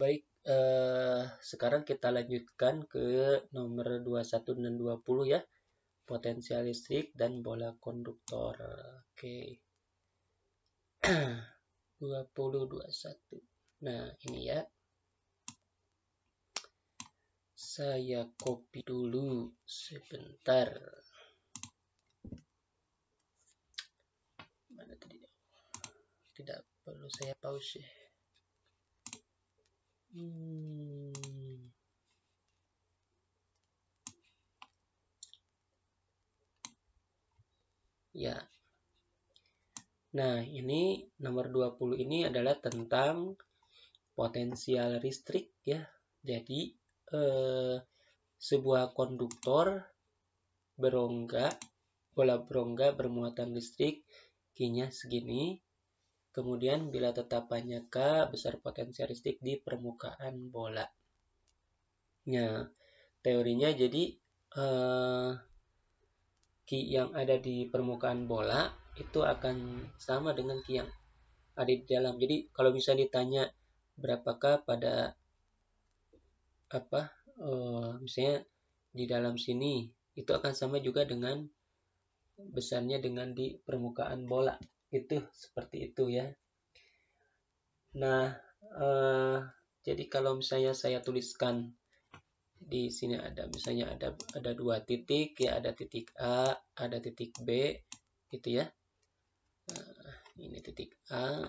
Baik, sekarang kita lanjutkan ke nomor 21 dan 20 ya. Potensial listrik dan bola konduktor. Oke. 20, 21. Nah, ini ya. Saya copy dulu sebentar. Mana tadi? Tidak perlu saya pause. Ya. Nah, ini nomor 20 ini adalah tentang potensial listrik ya. Jadi sebuah konduktor bola berongga bermuatan listrik, Q-nya segini. Kemudian bila tetapannya K, besar potensial listrik di permukaan bola. Nah, teorinya jadi Q yang ada di permukaan bola itu akan sama dengan Q yang ada di dalam. Jadi kalau bisa ditanya berapakah pada misalnya di dalam sini, itu akan sama juga dengan besarnya dengan di permukaan bola. Itu seperti itu ya. Nah, jadi kalau misalnya saya tuliskan di sini ada misalnya ada dua titik ya, ada titik A, ada titik B gitu ya. Nah, ini titik A.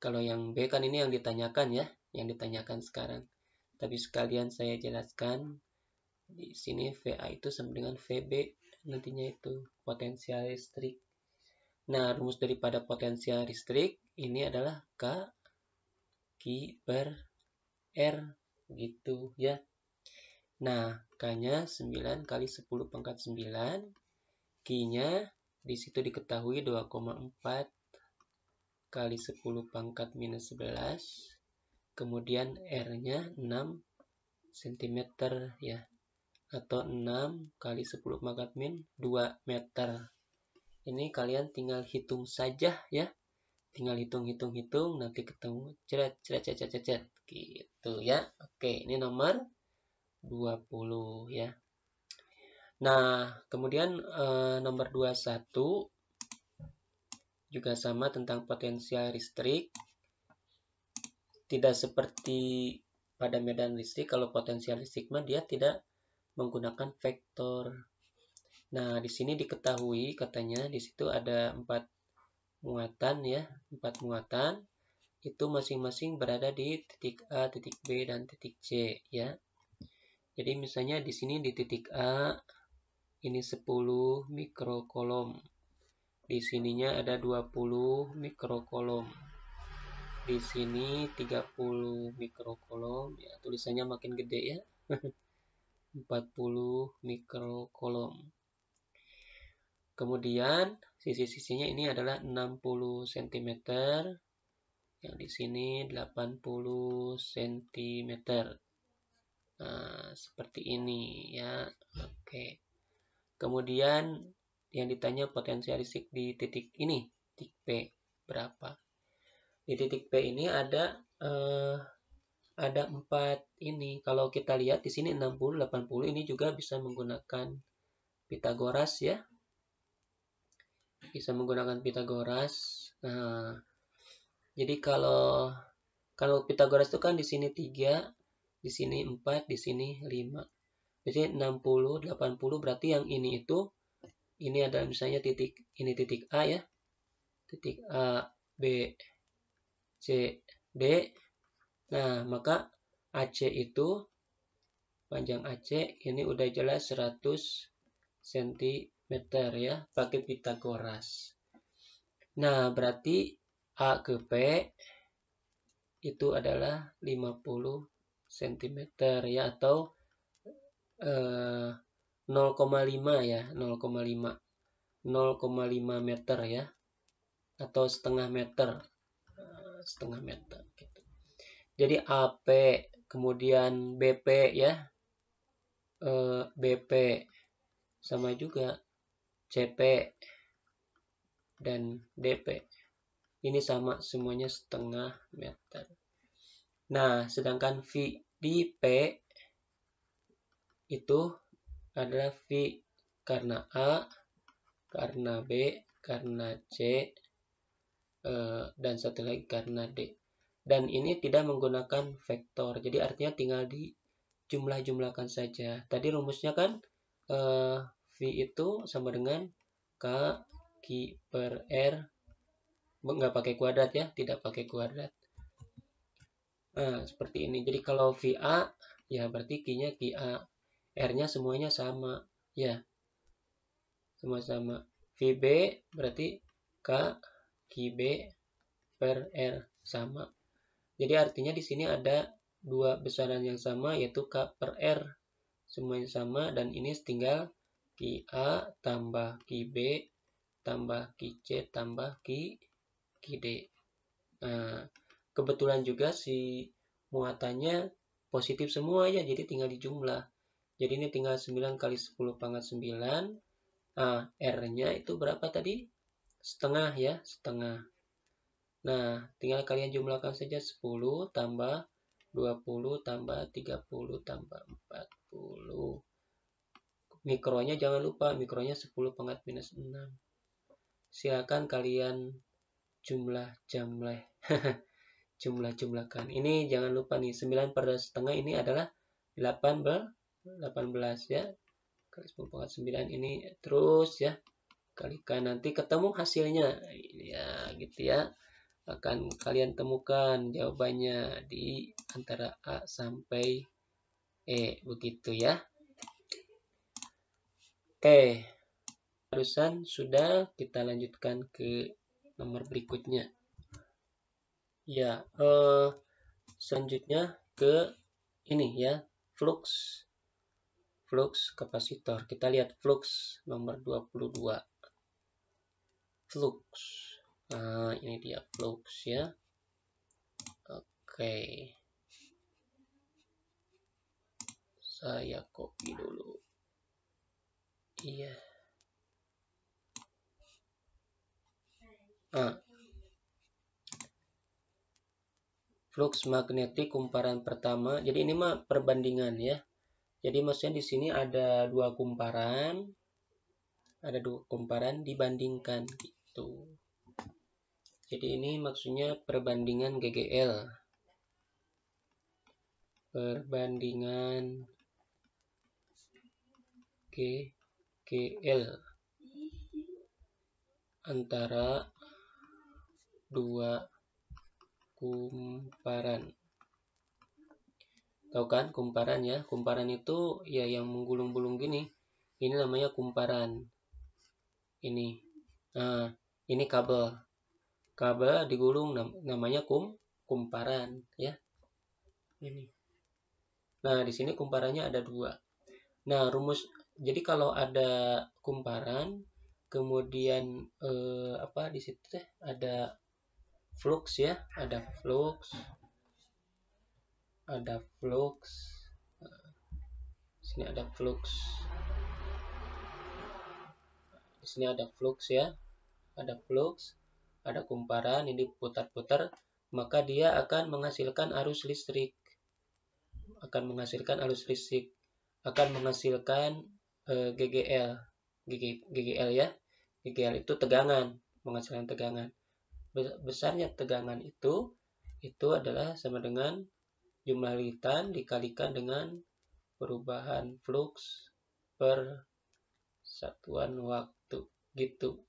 Kalau yang B kan ini yang ditanyakan ya, yang ditanyakan sekarang. Tapi sekalian saya jelaskan di sini VA itu sama dengan VB nantinya itu potensial listrik. Nah, rumus daripada potensial listrik ini adalah Q per R gitu ya. Nah, K-nya 9 kali 10 pangkat 9. Q-nya di situ diketahui 2,4 kali 10 pangkat minus 11. Kemudian R-nya 6 cm ya. Atau 6 kali 10 pangkat min 2 meter. Ini kalian tinggal hitung saja ya. Tinggal hitung nanti ketemu ceret gitu ya. Oke, ini nomor 20 ya. Nah, kemudian nomor 21 juga sama tentang potensial listrik. Tidak seperti pada medan listrik, kalau potensial listrik mah dia tidak menggunakan vektor. Nah, di sini diketahui katanya di situ ada 4 muatan ya, 4 muatan. Itu masing-masing berada di titik A, titik B, dan titik C ya. Jadi misalnya di sini di titik A ini 10 mikrokolom. Di sininya ada 20 mikrokolom. Di sini 30 mikrokolom. Ya, tulisannya makin gede ya. 40 mikrokolom. Kemudian sisi-sisinya ini adalah 60 cm. Yang di sini 80 cm. Nah, seperti ini ya. Oke. Kemudian yang ditanya potensial listrik di titik ini, titik P berapa? Di titik P ini ada 4 ini. Kalau kita lihat di sini 60, 80 ini juga bisa menggunakan Pitagoras ya. Bisa menggunakan Pitagoras. Nah, jadi kalau Pitagoras itu kan di sini 3, di sini 4, di sini 5. Jadi 60, 80 berarti yang ini itu ini ada misalnya titik ini titik A ya. Titik A, B, C, D. Nah, maka AC itu panjang AC ini udah jelas 100 cm ya, pakai Pitagoras. Nah, berarti A ke P itu adalah 50 cm ya, atau 0,5 ya, 0,5 meter ya, atau setengah meter gitu. Jadi AP kemudian BP ya, BP sama juga CP dan DP ini sama semuanya setengah meter. Nah, sedangkan V di P itu adalah V karena A, karena B, karena C, dan satu lagi karena D. Dan ini tidak menggunakan vektor, jadi artinya tinggal dijumlah-jumlahkan saja. Tadi rumusnya kan V itu sama dengan K Q per R, nggak pakai kuadrat ya, tidak pakai kuadrat. Nah, seperti ini. Jadi kalau VA, ya berarti Q-nya QA. R-nya semuanya sama. Ya, semua sama. VB berarti K QB per R sama. Jadi artinya di sini ada dua besaran yang sama, yaitu K per R. Semuanya sama, dan ini tinggal QA tambah QB tambah QC tambah QD. Nah, kebetulan juga si muatannya positif semua ya, jadi tinggal dijumlah. Jadi ini tinggal 9 kali 10 pangkat 9. Nah, R-nya itu berapa tadi? Setengah ya, setengah. Nah, tinggal kalian jumlahkan saja 10 tambah 20 tambah 30 tambah 40. Mikronya jangan lupa, mikronya 10 pangkat minus 6. Silakan kalian jumlah-jumlahkan. Ini jangan lupa nih, 9 per setengah ini adalah 18 ya. Kali 10 pangkat 9 ini terus ya. Kalikan, nanti ketemu hasilnya. Ya, gitu ya. Akan kalian temukan jawabannya di antara A sampai E, begitu ya. Oke, barusan sudah, kita lanjutkan ke nomor berikutnya. Ya, selanjutnya ke ini ya, flux kapasitor. Kita lihat flux nomor 22. Flux. Nah, ini dia flux ya. Oke. Saya copy dulu. Iya. Flux magnetik kumparan pertama. Jadi ini mah perbandingan ya. Jadi maksudnya di sini ada dua kumparan. Dibandingkan gitu. Jadi ini maksudnya perbandingan GGL. Perbandingan GGL antara dua kumparan. Tahu kan kumparan ya? Kumparan itu ya yang menggulung-gulung gini. Ini namanya kumparan. Ini. Nah, ini kabel. Kabel digulung namanya kumparan ya. Ini. Nah, di sini kumparannya ada dua. Nah, rumus, jadi kalau ada kumparan, kemudian di situ ada flux ya, ada flux. Di sini ada flux. Di sini ada flux ya, ada kumparan, ini putar-putar, maka dia akan menghasilkan arus listrik, akan menghasilkan GGL ya. GGL itu tegangan, menghasilkan tegangan. Besarnya tegangan itu adalah sama dengan jumlah liter dikalikan dengan perubahan flux per satuan waktu gitu.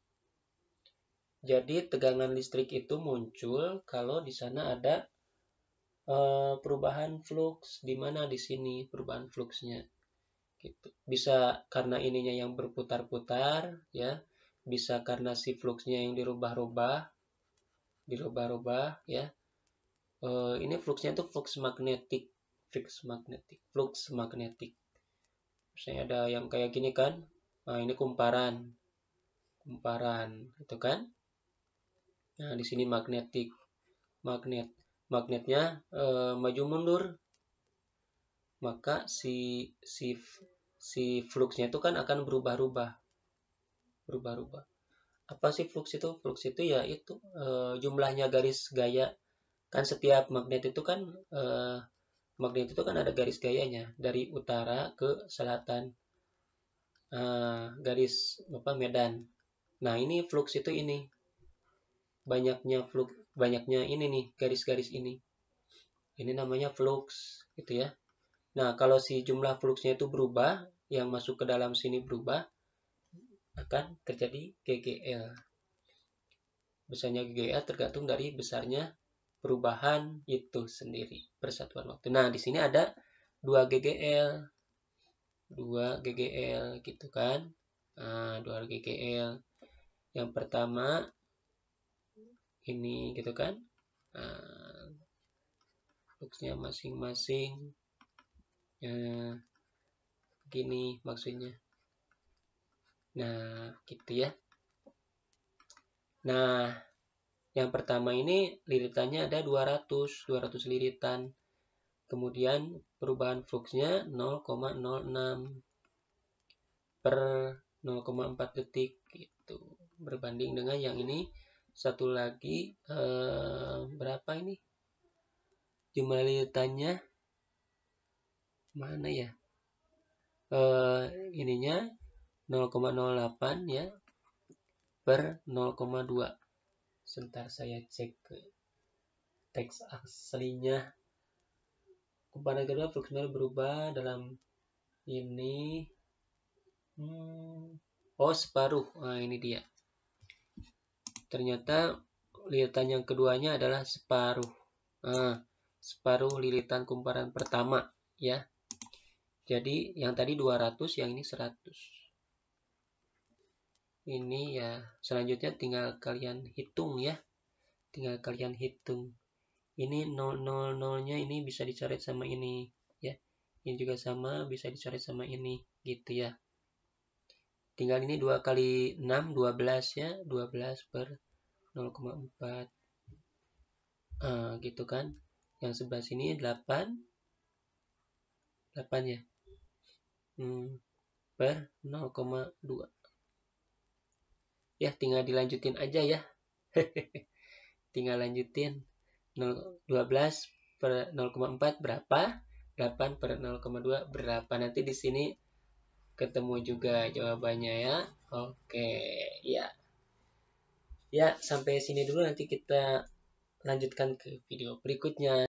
Jadi tegangan listrik itu muncul kalau di sana ada perubahan flux. Di mana di sini perubahan fluxnya gitu. Bisa karena ininya yang berputar-putar ya, bisa karena si fluxnya yang dirubah-rubah ya. Ini fluxnya itu flux magnetik. Misalnya ada yang kayak gini kan. Nah, ini kumparan itu kan. Nah, di sini magnetnya maju mundur. Maka si fluxnya itu kan akan berubah-ubah. Apa sih flux itu? Flux itu ya itu jumlahnya garis gaya Kan setiap magnet itu kan ada garis gayanya dari utara ke selatan, garis medan. Nah, ini flux itu ini banyaknya ini nih garis-garis ini. Ini namanya flux gitu ya. Nah, kalau si jumlah fluxnya itu berubah, yang masuk ke dalam sini berubah, akan terjadi GGL. Besarnya GGL tergantung dari besarnya perubahan itu sendiri persatuan waktu. Nah, di sini ada 2 GGL. 2 GGL gitu kan. Nah, 2 GGL. Yang pertama ini gitu kan. Nah, fluxnya masing-masing gini maksudnya. Nah, gitu ya. Nah, yang pertama ini liritannya ada 200 liritan. Kemudian perubahan fluxnya 0,06 per 0,4 detik gitu. Berbanding dengan yang ini satu lagi berapa ini? Jumlah liritannya mana ya? Ininya 0,08 ya per 0,2. Sebentar saya cek ke teks aslinya. Komponen kedua fluxnya berubah dalam ini separuh. Nah, ini dia. Ternyata liritan yang keduanya adalah separuh. Separuh liritan kumparan pertama ya. Jadi yang tadi 200, yang ini 100. Ini ya, selanjutnya tinggal kalian hitung ya. Tinggal kalian hitung. Ini 000-nya ini bisa dicoret sama ini ya. Ini juga sama, bisa dicoret sama ini gitu ya. Tinggal ini 2 kali 6, 12 ya. 12 per 0,4. Gitu kan. Yang sebelah sini 8. 8 ya. Per 0,2. Ya, tinggal dilanjutin aja ya. Tinggal lanjutin. 12 per 0,4 berapa? 8 per 0,2 berapa? Nanti di sini ketemu juga jawabannya ya. Oke, ya. Ya, sampai sini dulu, nanti kita lanjutkan ke video berikutnya.